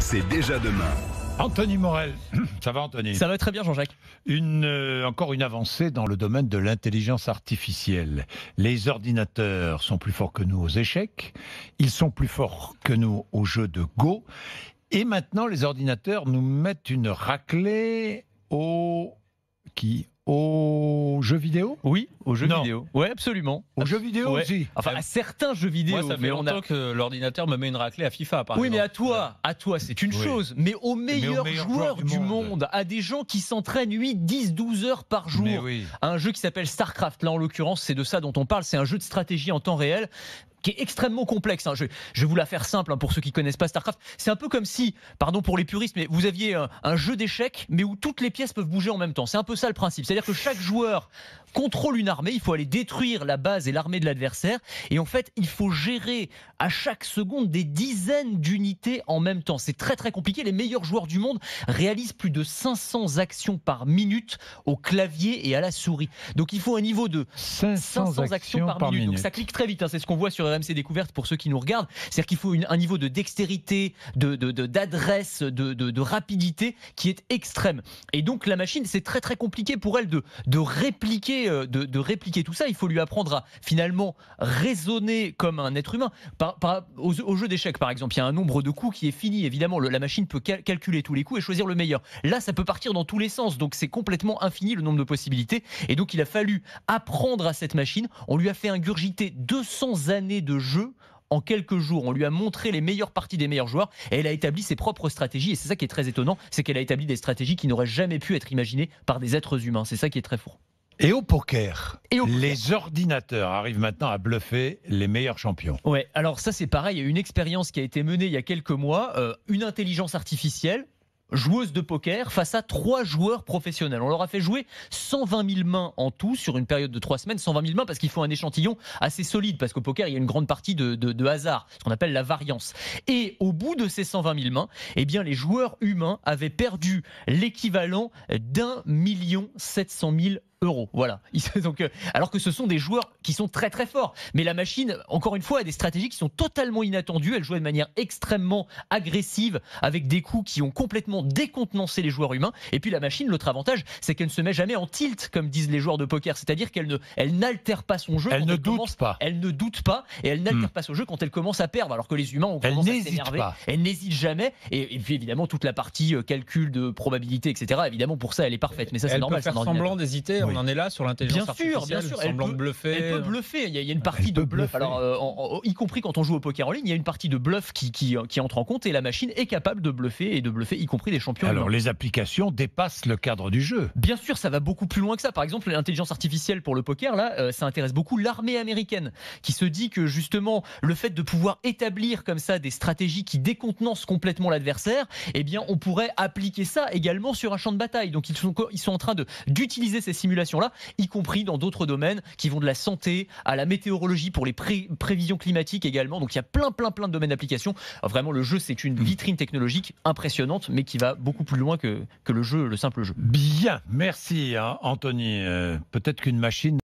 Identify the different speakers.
Speaker 1: C'est déjà demain.
Speaker 2: Anthony Morel, ça va Anthony?
Speaker 3: Ça va très bien Jean-Jacques.
Speaker 2: Encore une avancée dans le domaine de l'intelligence artificielle. Les ordinateurs sont plus forts que nous aux échecs, ils sont plus forts que nous aux jeux de Go, et maintenant les ordinateurs nous mettent une raclée aux jeux vidéo?
Speaker 3: Oui, aux jeux
Speaker 2: Non.
Speaker 3: vidéo. Oui, absolument.
Speaker 2: Aux jeux vidéo
Speaker 3: Ouais.
Speaker 2: aussi.
Speaker 3: Enfin, à certains jeux vidéo.
Speaker 4: Moi, ça fait longtemps que l'ordinateur me met une raclée à FIFA, par
Speaker 3: Oui,
Speaker 4: exemple.
Speaker 3: mais à toi, c'est une
Speaker 2: Oui.
Speaker 3: chose. Mais aux meilleurs joueurs du monde, à des gens qui s'entraînent 8, 10, 12 heures par jour.
Speaker 2: Mais oui.
Speaker 3: Un jeu qui s'appelle StarCraft, là en l'occurrence, c'est de ça dont on parle. C'est un jeu de stratégie en temps réel qui est extrêmement complexe. Je vais vous la faire simple pour ceux qui ne connaissent pas StarCraft. C'est un peu comme si, pardon pour les puristes, mais vous aviez un jeu d'échecs, mais où toutes les pièces peuvent bouger en même temps. C'est un peu ça le principe. C'est-à-dire que chaque joueur contrôle une armée, il faut aller détruire la base et l'armée de l'adversaire. Et en fait, il faut gérer à chaque seconde des dizaines d'unités en même temps. C'est très très compliqué. Les meilleurs joueurs du monde réalisent plus de 500 actions par minute au clavier et à la souris. Donc il faut un niveau de 500 actions par minute. Donc ça clique très vite. C'est ce qu'on voit sur RMC Découverte pour ceux qui nous regardent. C'est-à-dire qu'il faut un niveau de dextérité, d'adresse, de rapidité qui est extrême. Et donc la machine, c'est très très compliqué pour elle de répliquer tout ça. Il faut lui apprendre à finalement raisonner comme un être humain. Au jeu d'échecs par exemple, il y a un nombre de coups qui est fini. Évidemment, la machine peut calculer tous les coups et choisir le meilleur. Là, ça peut partir dans tous les sens. Donc c'est complètement infini le nombre de possibilités. Et donc il a fallu apprendre à cette machine. On lui a fait ingurgiter 200 années de jeu en quelques jours. On lui a montré les meilleures parties des meilleurs joueurs et elle a établi ses propres stratégies. Et c'est ça qui est très étonnant, c'est qu'elle a établi des stratégies qui n'auraient jamais pu être imaginées par des êtres humains. C'est ça qui est très fort.
Speaker 2: Et au poker, les ordinateurs arrivent maintenant à bluffer les meilleurs champions.
Speaker 3: Ouais, alors ça c'est pareil, il y a une expérience qui a été menée il y a quelques mois, une intelligence artificielle, joueuse de poker face à 3 joueurs professionnels. On leur a fait jouer 120 000 mains en tout sur une période de 3 semaines. 120 000 mains parce qu'il faut un échantillon assez solide, parce qu'au poker, il y a une grande partie de hasard, ce qu'on appelle la variance. Et au bout de ces 120 000 mains, eh bien, les joueurs humains avaient perdu l'équivalent d'1 700 000 euros. Voilà. Donc, alors que ce sont des joueurs qui sont très très forts. Mais la machine, encore une fois, a des stratégies qui sont totalement inattendues. Elle jouait de manière extrêmement agressive avec des coups qui ont complètement décontenancé les joueurs humains. Et puis la machine, l'autre avantage, c'est qu'elle ne se met jamais en tilt, comme disent les joueurs de poker. C'est-à-dire qu'elle n'altère pas son jeu.
Speaker 2: Elle ne doute pas.
Speaker 3: Elle ne doute pas et elle n'altère pas son jeu quand elle commence à perdre. Alors que les humains ont tendance à s'énerver. Elle n'hésite jamais. Et puis évidemment, toute la partie calcul de probabilité, etc. Évidemment, pour ça, elle est parfaite. Mais ça, c'est normal.
Speaker 4: Elle peut faire semblant d'hésiter.
Speaker 2: Oui.
Speaker 4: On en est là sur l'intelligence artificielle.
Speaker 3: Bien sûr.
Speaker 4: Semblant de bluffer.
Speaker 3: Elle peut bluffer. Il y a une partie de bluff. Alors, y compris quand on joue au poker en ligne, il y a une partie de bluff qui entre en compte et la machine est capable de bluffer y compris des champions.
Speaker 2: Alors,
Speaker 3: humains.
Speaker 2: les applications dépassent le cadre du jeu.
Speaker 3: Bien sûr, ça va beaucoup plus loin que ça. Par exemple, l'intelligence artificielle pour le poker, là, ça intéresse beaucoup l'armée américaine, qui se dit que justement, le fait de pouvoir établir comme ça des stratégies qui décontenancent complètement l'adversaire, eh bien, on pourrait appliquer ça également sur un champ de bataille. Donc, ils sont en train d'utiliser ces simulations-là, y compris dans d'autres domaines qui vont de la santé à la météorologie pour les prévisions climatiques également. Donc, il y a plein de domaines d'application. Vraiment, le jeu, c'est une vitrine technologique impressionnante, mais qui va beaucoup plus loin que le simple jeu.
Speaker 2: Bien, merci Anthony. Peut-être qu'une machine